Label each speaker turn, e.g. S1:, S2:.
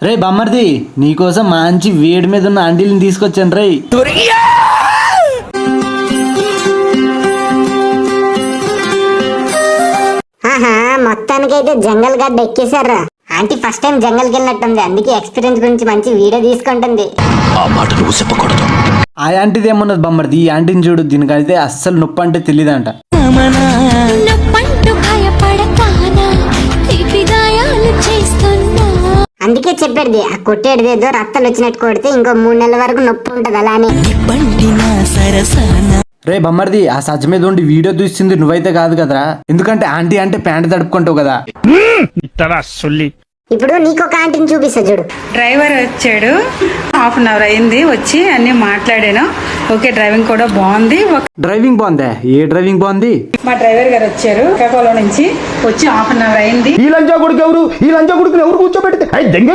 S1: రే బమ్మర్ది నీకోసం మంచి వేడి మీద ఉన్న అండీల్ని తీసుకొచ్చాను రే.
S2: మొత్తానికైతే జంగల్ గడ్డ ఎక్కేశారా. ఆంటీ ఫస్ట్ టైం జంగల్కి వెళ్ళినట్టుంది, అందుకే ఎక్స్పీరియన్స్ గురించి మంచి వీడియో తీసుకుంటుంది.
S3: ఆ మాట నువ్వు చెప్పకూడదు.
S1: ఆ యాంటీది ఏమన్నది బమ్మర్ది, ఈ యాంటీని చూడు, దీనికైతే అస్సలు నొప్పి అంటే తెలియదంట.
S2: అందుకే చెప్పేది ఆ కొట్టేది ఏదో రక్తాలు వచ్చినట్టు కొడితే ఇంకో 3 నెలల వరకు నొప్పి ఉంటది అలానే.
S1: రే బమ్మర్ది ఆ సజ్జ మీద ఉండి వీడియో తీస్తుంది నువ్వైతే కాదు కదరా, ఎందుకంటే ఆంటీ అంటే ప్యాంట్ తడుపుకుంటావు కదా.
S2: ఇప్పుడు నీకు ఒక ఆంటీని చూపిస్తా చూడు.
S4: డ్రైవర్ వచ్చాడు, 1/2 అవర్ అయింది వచ్చి అన్ని మాట్లాడాను. ఓకే డ్రైవింగ్ కూడా బాగుంది.
S1: డ్రైవింగ్ బాగుందా? ఏ డ్రైవింగ్ బాగుంది?
S4: మా డ్రైవర్ గారు వచ్చారు శ్రీకాకుళం నుంచి, వచ్చి 1/2 అవర్ అయింది.
S3: ఈ లంచా కొడుకు ఎవరు కూర్చోబెడితే